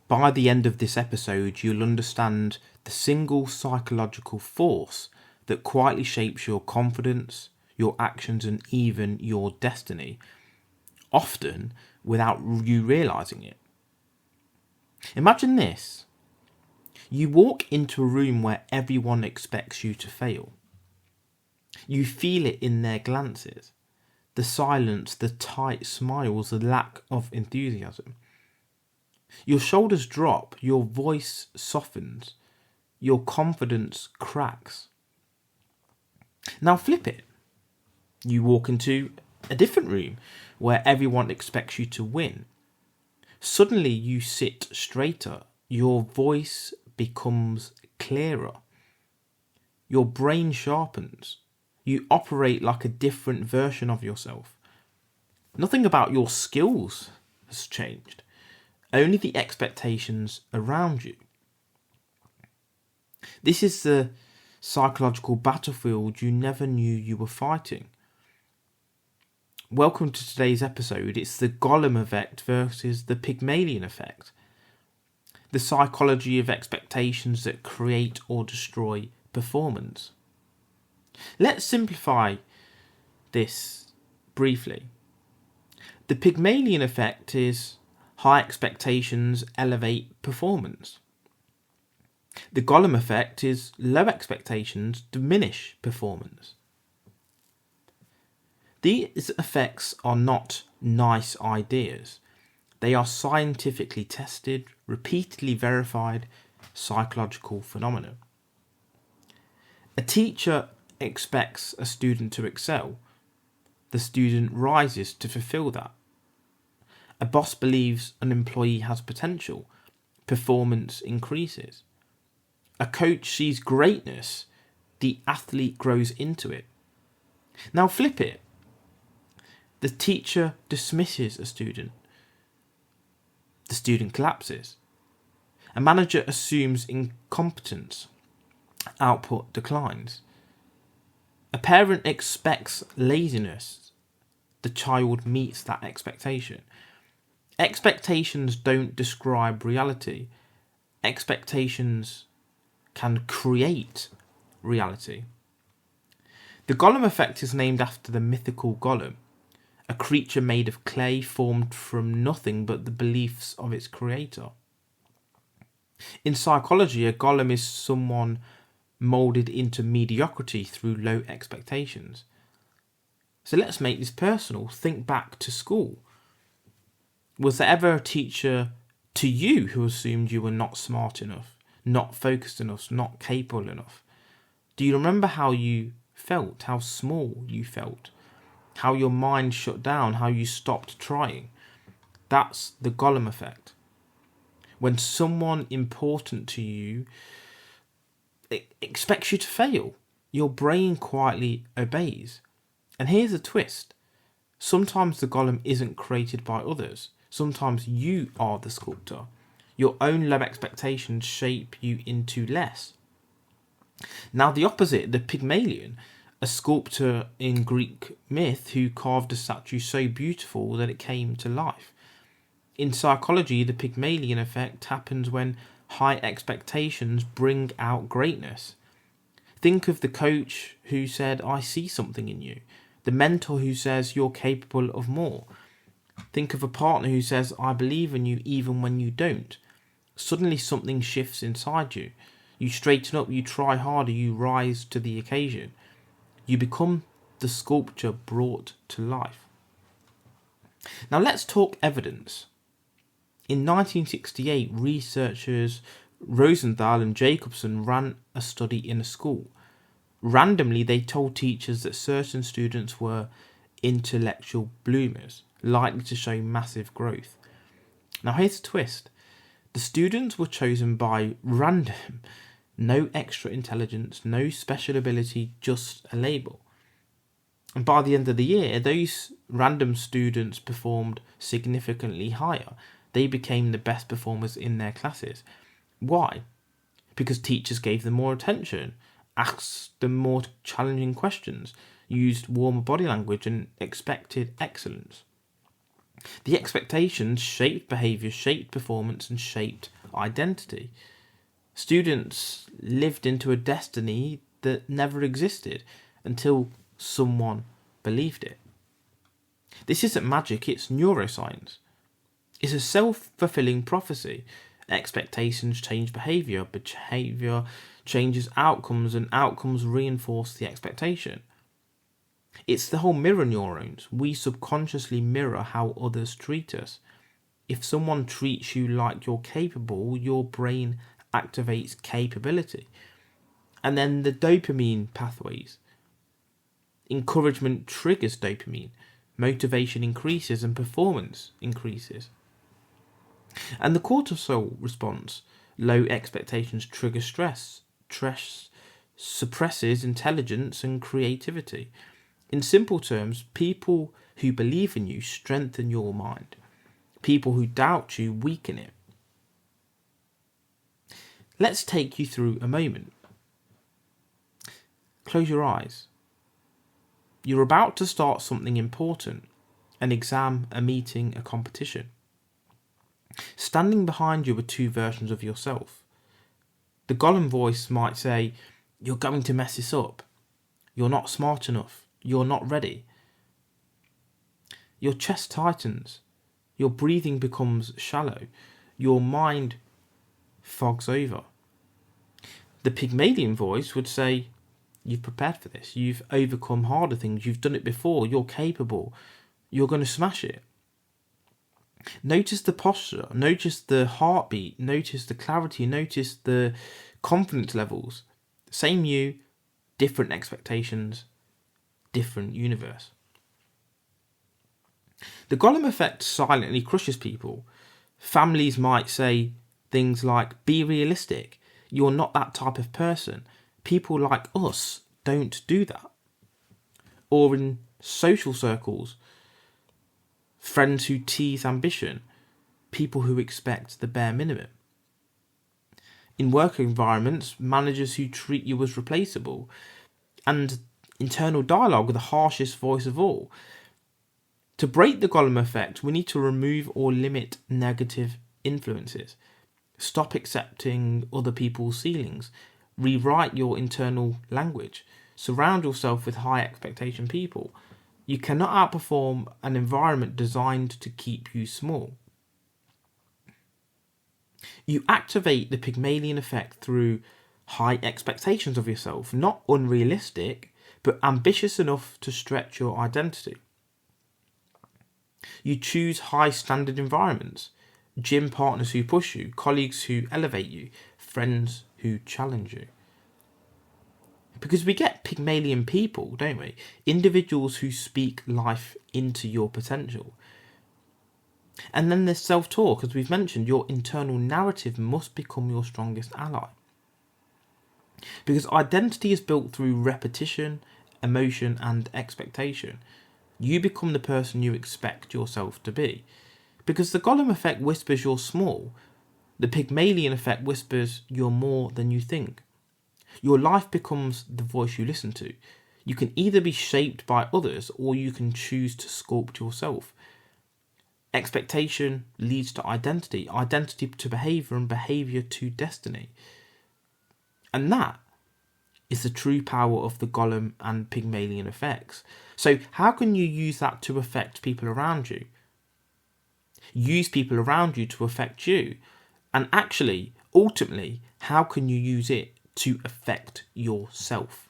By the end of this episode, you'll understand the single psychological force that quietly shapes your confidence, your actions, and even your destiny, often without you realising it. Imagine this. You walk into a room where everyone expects you to fail. You feel it in their glances, the silence, the tight smiles, the lack of enthusiasm. Your shoulders drop, your voice softens, your confidence cracks. Now flip it. You walk into a different room where everyone expects you to win. Suddenly you sit straighter, your voice becomes clearer, your brain sharpens, you operate like a different version of yourself. Nothing about your skills has changed, only the expectations around you. This is the psychological battlefield you never knew you were fighting. Welcome to today's episode. It's the Golem Effect versus the Pygmalion Effect. The psychology of expectations that create or destroy performance. Let's simplify this briefly. The Pygmalion Effect is high expectations elevate performance. The Golem Effect is low expectations diminish performance. These effects are not nice ideas. They are scientifically tested, repeatedly verified psychological phenomena. A teacher expects a student to excel. The student rises to fulfill that. A boss believes an employee has potential. Performance increases. A coach sees greatness. The athlete grows into it. Now flip it. The teacher dismisses a student. The student collapses. A manager assumes incompetence. Output declines. A parent expects laziness. The child meets that expectation. Expectations don't describe reality. Expectations can create reality. The Golem Effect is named after the mythical Golem, a creature made of clay formed from nothing but the beliefs of its creator. In psychology, a golem is someone moulded into mediocrity through low expectations. So let's make this personal. Think back to school. Was there ever a teacher to you who assumed you were not smart enough, not focused enough, not capable enough? Do you remember how you felt, how small you felt? How your mind shut down, how you stopped trying? That's the Golem Effect. When someone important to you expects you to fail, your brain quietly obeys. And here's a twist. Sometimes the golem isn't created by others. Sometimes you are the sculptor. Your own low expectations shape you into less. Now the opposite, the Pygmalion, a sculptor in Greek myth who carved a statue so beautiful that it came to life. In psychology, the Pygmalion effect happens when high expectations bring out greatness. Think of the coach who said, "I see something in you." The mentor who says, "You're capable of more." Think of a partner who says, "I believe in you even when you don't." Suddenly something shifts inside you. You straighten up, you try harder, you rise to the occasion. You become the sculpture brought to life. Now let's talk evidence. In 1968, researchers Rosenthal and Jacobson ran a study in a school. Randomly, they told teachers that certain students were intellectual bloomers, likely to show massive growth. Now here's the twist. The students were chosen by random. No extra intelligence, no special ability, just a label. And by the end of the year, those random students performed significantly higher. They became the best performers in their classes. Why? Because teachers gave them more attention, asked them more challenging questions, used warmer body language, and expected excellence. The expectations shaped behaviour, shaped performance, and shaped identity. Students lived into a destiny that never existed until someone believed it. This isn't magic, it's neuroscience. It's a self-fulfilling prophecy. Expectations change behaviour, behaviour changes outcomes, and outcomes reinforce the expectation. It's the whole mirror neurons. We subconsciously mirror how others treat us. If someone treats you like you're capable, your brain activates capability. And then the dopamine pathways. Encouragement triggers dopamine. Motivation increases and performance increases. And the cortisol response, low expectations trigger stress. Stress suppresses intelligence and creativity. In simple terms, people who believe in you strengthen your mind. People who doubt you weaken it. Let's take you through a moment. Close your eyes. You're about to start something important, an exam, a meeting, a competition. Standing behind you are two versions of yourself. The Golem voice might say, "You're going to mess this up. You're not smart enough. You're not ready." Your chest tightens. Your breathing becomes shallow. Your mind fogs over. The Pygmalion voice would say, "You've prepared for this. You've overcome harder things. You've done it before. You're capable. You're going to smash it." Notice the posture. Notice the heartbeat. Notice the clarity. Notice the confidence levels. Same you, different expectations, different universe. The Golem Effect silently crushes people. Families might say things like, "Be realistic. You're not that type of person. People like us don't do that." Or in social circles, friends who tease ambition, people who expect the bare minimum. In work environments, managers who treat you as replaceable, and internal dialogue with the harshest voice of all. To break the Golem Effect, we need to remove or limit negative influences. Stop accepting other people's ceilings. Rewrite your internal language. Surround yourself with high expectation people. You cannot outperform an environment designed to keep you small. You activate the Pygmalion Effect through high expectations of yourself, not unrealistic, but ambitious enough to stretch your identity. You choose high standard environments, gym partners who push you, colleagues who elevate you, friends who challenge you. Because we get Pygmalion people, don't we? Individuals who speak life into your potential. And then there's self-talk. As we've mentioned, your internal narrative must become your strongest ally. Because identity is built through repetition, emotion, and expectation. You become the person you expect yourself to be. Because the Golem Effect whispers you're small. The Pygmalion Effect whispers you're more than you think. Your life becomes the voice you listen to. You can either be shaped by others or you can choose to sculpt yourself. Expectation leads to identity, identity to behaviour, and behaviour to destiny. And that is the true power of the Golem and Pygmalion effects. So how can you use that to affect people around you? Use people around you to affect you. And actually, ultimately, how can you use it to affect yourself?